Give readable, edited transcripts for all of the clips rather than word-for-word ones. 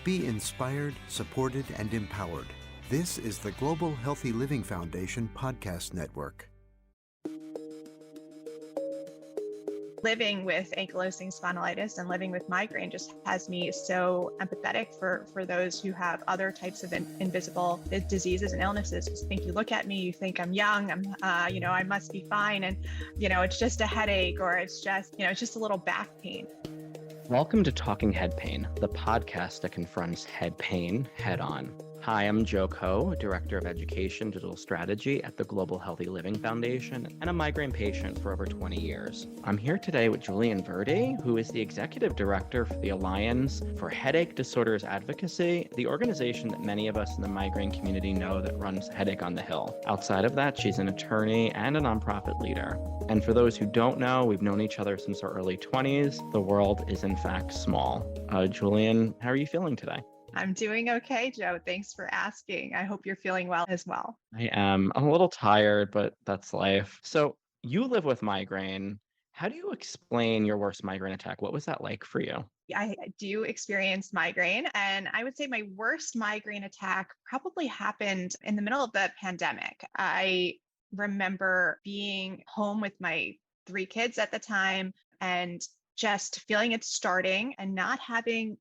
Be inspired, supported, and empowered. This is the Global Healthy Living Foundation podcast network. Living with ankylosing spondylitis and living with migraine just has me so empathetic for those who have other types of invisible diseases and illnesses. I think you look at me, you think I'm young, I must be fine. And, it's just a headache, or it's just a little back pain. Welcome to Talking Head Pain, the podcast that confronts head pain head on. Hi, I'm Joe Ko, Director of Education Digital Strategy at the Global Healthy Living Foundation and a migraine patient for over 20 years. I'm here today with Julienne Verdi, who is the Executive Director for the Alliance for Headache Disorders Advocacy, the organization that many of us in the migraine community know that runs Headache on the Hill. Outside of that, she's an attorney and a nonprofit leader. And for those who don't know, we've known each other since our early 20s. The world is in fact small. Julienne, how are you feeling today? I'm doing okay, Joe. Thanks for asking. I hope you're feeling well as well. I am. I'm a little tired, but that's life. So you live with migraine. How do you explain your worst migraine attack? What was that like for you? I do experience migraine, and I would say my worst migraine attack probably happened in the middle of the pandemic. I remember being home with my 3 kids at the time and just feeling it starting and I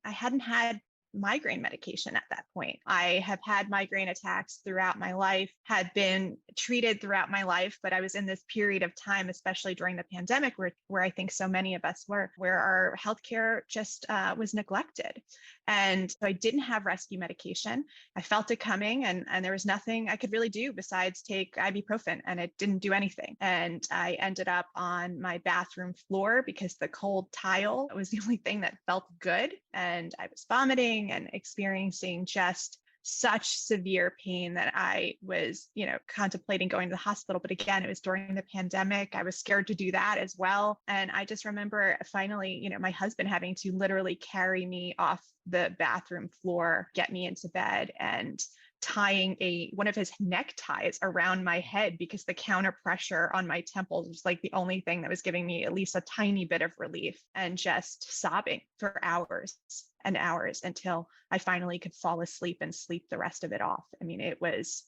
hadn't had migraine medication at that point. I have had migraine attacks throughout my life, had been treated throughout my life, but I was in this period of time, especially during the pandemic, where I think so many of us were, where our healthcare just was neglected. And so I didn't have rescue medication. I felt it coming, and there was nothing I could really do besides take ibuprofen, and it didn't do anything. And I ended up on my bathroom floor because the cold tile was the only thing that felt good. And I was vomiting and experiencing just such severe pain that I was, contemplating going to the hospital. But again, it was during the pandemic. I was scared to do that as well. And I just remember finally, my husband having to literally carry me off the bathroom floor, get me into bed, and tying one of his neckties around my head because the counter pressure on my temples was like the only thing that was giving me at least a tiny bit of relief, and just sobbing for hours and hours until I finally could fall asleep and sleep the rest of it off. I mean, it was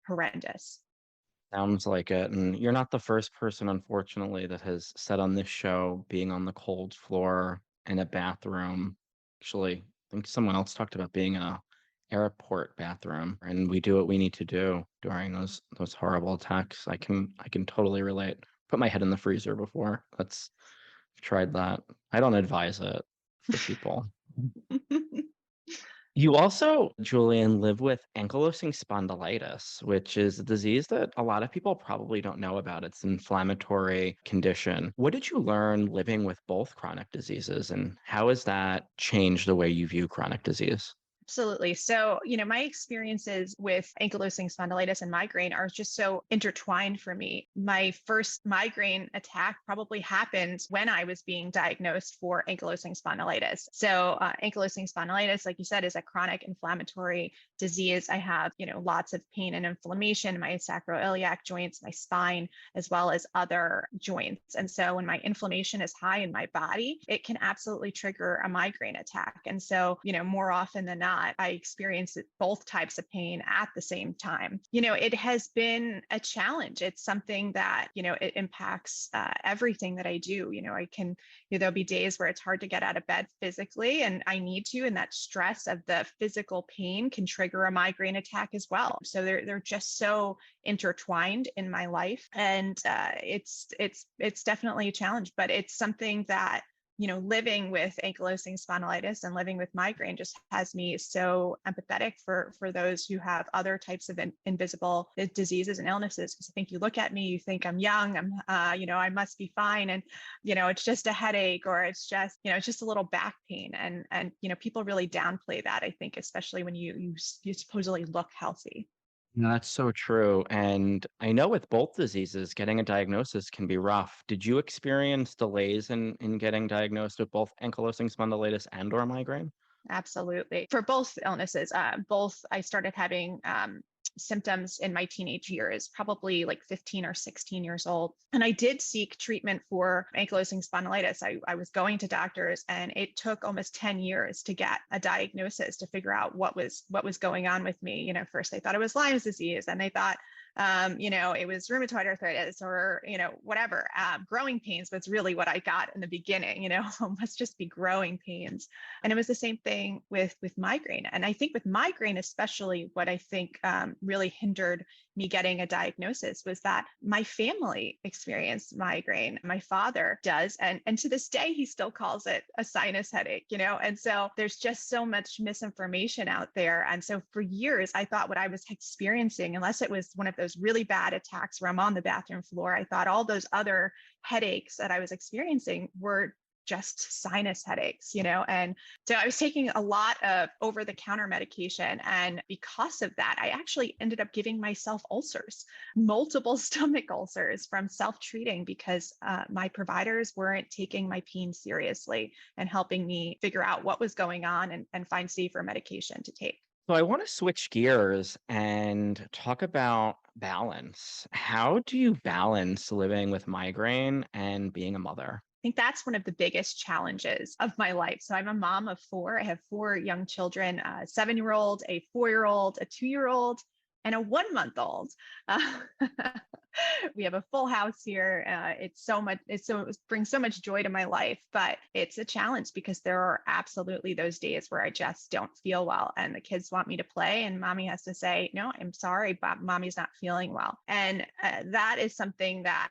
horrendous. Sounds like it. And you're not the first person, unfortunately, that has said on this show being on the cold floor in a bathroom. Actually, I think someone else talked about being in a airport bathroom, and we do what we need to do during those horrible attacks. I can totally relate. Put my head in the freezer before. I've tried that. I don't advise it for people. You also, Julienne, live with ankylosing spondylitis, which is a disease that a lot of people probably don't know about. It's an inflammatory condition. What did you learn living with both chronic diseases, and how has that changed the way you view chronic disease? Absolutely. So, my experiences with ankylosing spondylitis and migraine are just so intertwined for me. My first migraine attack probably happened when I was being diagnosed for ankylosing spondylitis. So, ankylosing spondylitis, like you said, is a chronic inflammatory disease. I have, lots of pain and inflammation in my sacroiliac joints, my spine, as well as other joints. And so when my inflammation is high in my body, it can absolutely trigger a migraine attack. And so, more often than not, I experience both types of pain at the same time. It has been a challenge. It's something that, it impacts everything that I do. There'll be days where it's hard to get out of bed physically, and I need to, and that stress of the physical pain can trigger a migraine attack as well. So they're just so intertwined in my life, and it's definitely a challenge, but it's something that living with ankylosing spondylitis and living with migraine just has me so empathetic for those who have other types of invisible diseases and illnesses. Because I think you look at me, you think I'm young, I must be fine. And, it's just a headache, or it's just a little back pain. And people really downplay that, I think, especially when you supposedly look healthy. No, that's so true. And I know with both diseases, getting a diagnosis can be rough. Did you experience delays in getting diagnosed with both ankylosing spondylitis and or migraine? Absolutely. For both illnesses, both I started having symptoms in my teenage years, probably like 15 or 16 years old. And I did seek treatment for ankylosing spondylitis. I was going to doctors, and it took almost 10 years to get a diagnosis, to figure out what was going on with me. First they thought it was Lyme's disease, and they thought it was rheumatoid arthritis, or, whatever. Growing pains was really what I got in the beginning, must just be growing pains. And it was the same thing with migraine. And I think with migraine, especially, what I think really hindered me getting a diagnosis was that my family experienced migraine. My father does. And to this day, he still calls it a sinus headache, and so there's just so much misinformation out there. And so for years, I thought what I was experiencing, unless it was one of those really bad attacks where I'm on the bathroom floor, I thought all those other headaches that I was experiencing were just sinus headaches, and so I was taking a lot of over-the-counter medication. And because of that, I actually ended up giving myself ulcers, multiple stomach ulcers, from self-treating, because my providers weren't taking my pain seriously and helping me figure out what was going on and find safer medication to take. So I want to switch gears and talk about balance. How do you balance living with migraine and being a mother? I think that's one of the biggest challenges of my life. So I'm a mom of four. I have four young children, a 7-year-old, a 4-year-old, a 2-year-old, and a 1-month-old. We have a full house here. It brings so much joy to my life, but it's a challenge because there are absolutely those days where I just don't feel well, and the kids want me to play, and mommy has to say, no, I'm sorry, but mommy's not feeling well. And that is something that,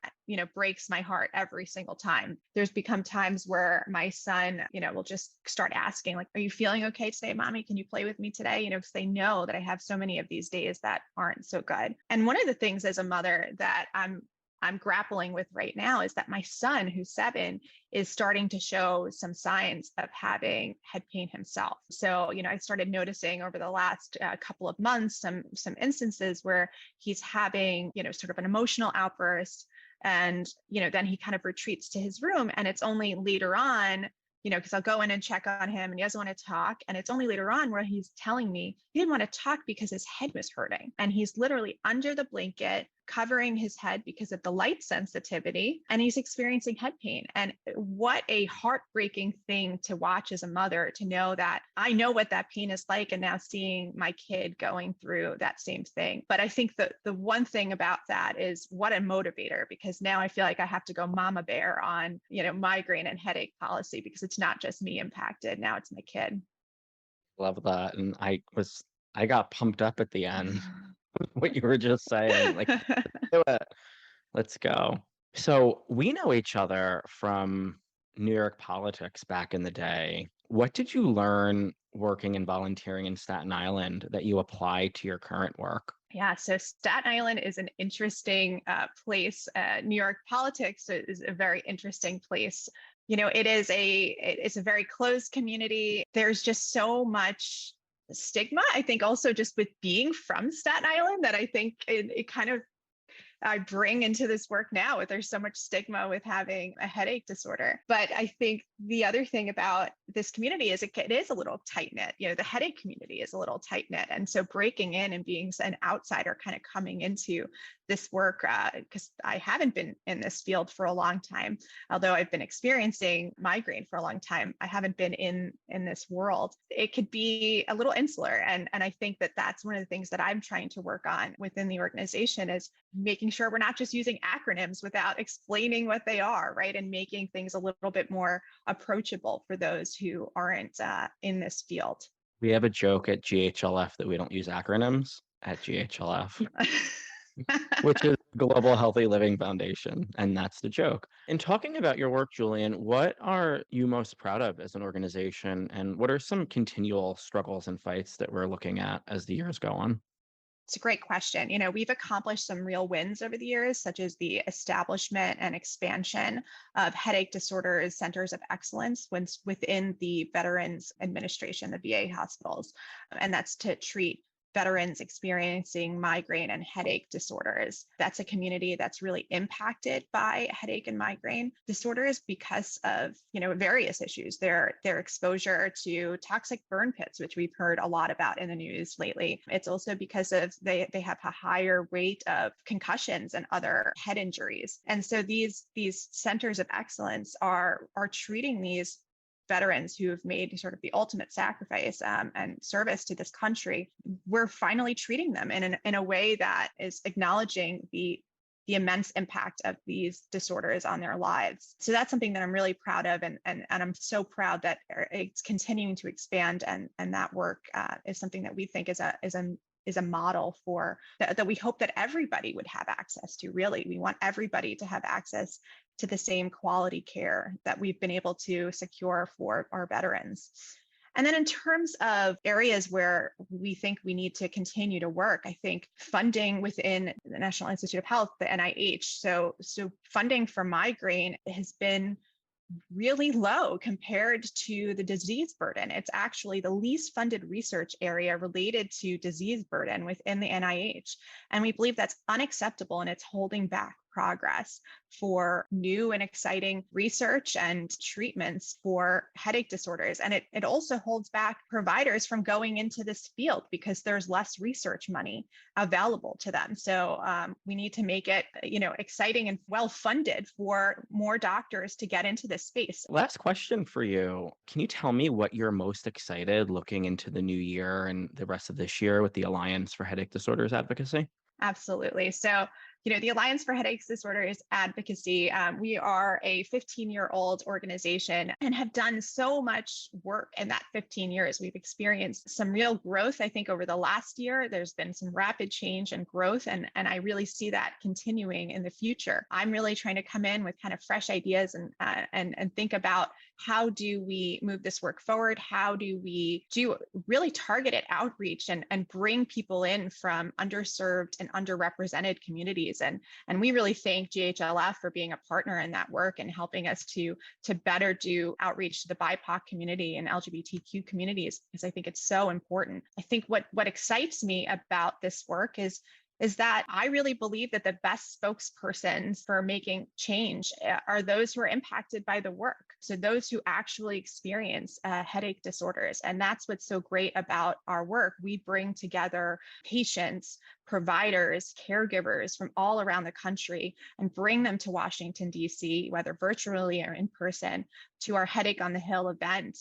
breaks my heart every single time. There's become times where my son, will just start asking, like, are you feeling okay today, mommy? Can you play with me today? Because they know that I have so many of these days that aren't so good. And one of the things as a mother that I'm grappling with right now is that my son, who's 7, is starting to show some signs of having head pain himself. So, I started noticing over the last couple of months some instances where he's having, sort of an emotional outburst, and, then he kind of retreats to his room. And it's only later on, because I'll go in and check on him and he doesn't want to talk. And it's only later on where he's telling me he didn't want to talk because his head was hurting. And he's literally under the blanket, covering his head because of the light sensitivity, and he's experiencing head pain. And what a heartbreaking thing to watch as a mother, to know that I know what that pain is like, and now seeing my kid going through that same thing. But I think that the one thing about that is what a motivator, because now I feel like I have to go mama bear on, migraine and headache policy, because it's not just me impacted. Now it's my kid. Love that. And I got pumped up at the end. What you were just saying, like, let's do it. Let's go. So we know each other from New York politics back in the day. What did you learn working and volunteering in Staten Island that you apply to your current work? Yeah, so Staten Island is an interesting place. New York politics is a very interesting place. It's a very closed community. There's just so much stigma, I think, also just with being from Staten Island, that I think it kind of I bring into this work now. There's so much stigma with having a headache disorder. But I think the other thing about this community is it is a little tight knit. The headache community is a little tight knit. And so breaking in and being an outsider, kind of coming into this work, because I haven't been in this field for a long time, although I've been experiencing migraine for a long time, I haven't been in this world. It could be a little insular. And I think that that's one of the things that I'm trying to work on within the organization, is making sure we're not just using acronyms without explaining what they are, right? And making things a little bit more approachable for those who aren't in this field. We have a joke at GHLF that we don't use acronyms at GHLF. Which is Global Healthy Living Foundation. And that's the joke. In talking about your work, Julienne, what are you most proud of as an organization? And what are some continual struggles and fights that we're looking at as the years go on? It's a great question. We've accomplished some real wins over the years, such as the establishment and expansion of headache disorders centers of excellence within the Veterans Administration, the VA hospitals. And that's to treat veterans experiencing migraine and headache disorders. That's a community that's really impacted by headache and migraine disorders because of, various issues. Their exposure to toxic burn pits, which we've heard a lot about in the news lately. It's also because of they have a higher rate of concussions and other head injuries. And so these centers of excellence are treating these veterans who have made sort of the ultimate sacrifice and service to this country. We're finally treating them in a way that is acknowledging the immense impact of these disorders on their lives. So that's something that I'm really proud of, and I'm so proud that it's continuing to expand, and that work is something that we think is a model for that we hope that everybody would have access to. Really, we want everybody to have access to the same quality care that we've been able to secure for our veterans. And then in terms of areas where we think we need to continue to work, I think funding within the National Institute of Health, the NIH, so funding for migraine has been really low compared to the disease burden. It's actually the least funded research area related to disease burden within the NIH. And we believe that's unacceptable, and it's holding back progress for new and exciting research and treatments for headache disorders. And it also holds back providers from going into this field because there's less research money available to them. So we need to make it, exciting and well-funded for more doctors to get into this space. Last question for you. Can you tell me what you're most excited looking into the new year and the rest of this year with the Alliance for Headache Disorders Advocacy? Absolutely. So, the Alliance for Headache Disorders Advocacy, we are a 15-year-old organization and have done so much work in that 15 years. We've experienced some real growth, I think, over the last year. There's been some rapid change and growth, and I really see that continuing in the future. I'm really trying to come in with kind of fresh ideas and think about how do we move this work forward? How do we do really targeted outreach and bring people in from underserved and underrepresented communities? And we really thank GHLF for being a partner in that work and helping us to better do outreach to the BIPOC community and LGBTQ communities, because I think it's so important. I think what excites me about this work is that I really believe that the best spokespersons for making change are those who are impacted by the work. So those who actually experience headache disorders. And that's what's so great about our work. We bring together patients, providers, caregivers from all around the country and bring them to Washington, D.C., whether virtually or in person, to our Headache on the Hill event,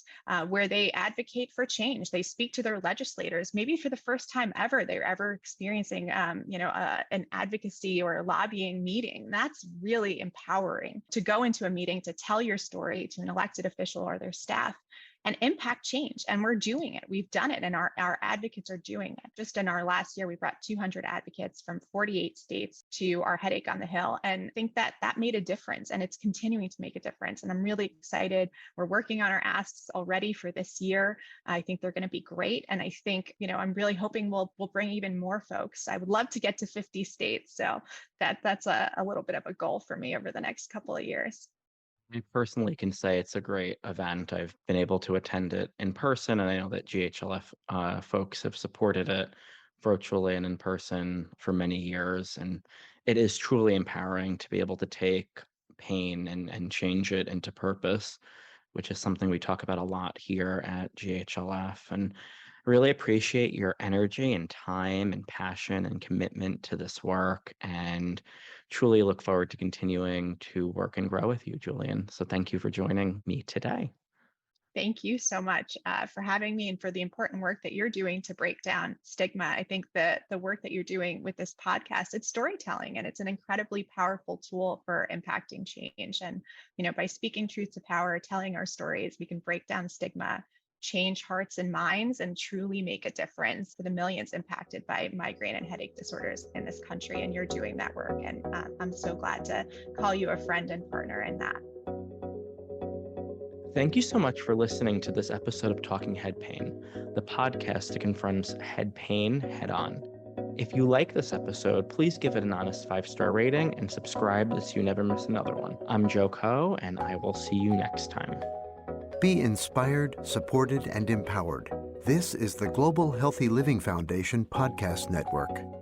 where they advocate for change. They speak to their legislators, maybe for the first time ever they're ever experiencing an advocacy or a lobbying meeting. That's really empowering to go into a meeting, to tell your story to an elected official or their staff and impact change. And we're doing it. We've done it, and our advocates are doing it. Just in our last year, we brought 200 advocates from 48 states to our Headache on the Hill. And I think that made a difference, and it's continuing to make a difference. And I'm really excited. We're working on our asks already for this year. I think they're going to be great. And I think, I'm really hoping we'll bring even more folks. I would love to get to 50 states. So that's a little bit of a goal for me over the next couple of years. I personally can say it's a great event. I've been able to attend it in person, and I know that GHLF folks have supported it virtually and in person for many years. And it is truly empowering to be able to take pain and change it into purpose, which is something we talk about a lot here at GHLF. And I really appreciate your energy and time and passion and commitment to this work, and truly look forward to continuing to work and grow with you, Julienne. So thank you for joining me today. Thank you so much for having me and for the important work that you're doing to break down stigma. I think that the work that you're doing with this podcast, it's storytelling, and it's an incredibly powerful tool for impacting change. And, by speaking truth to power, telling our stories, we can break down stigma, change hearts and minds, and truly make a difference for the millions impacted by migraine and headache disorders in this country. And you're doing that work. And I'm so glad to call you a friend and partner in that. Thank you so much for listening to this episode of Talking Head Pain, the podcast that confronts head pain head on. If you like this episode, please give it an honest 5-star rating and subscribe so you never miss another one. I'm Joe Coe, and I will see you next time. Be inspired, supported, and empowered. This is the Global Healthy Living Foundation podcast network.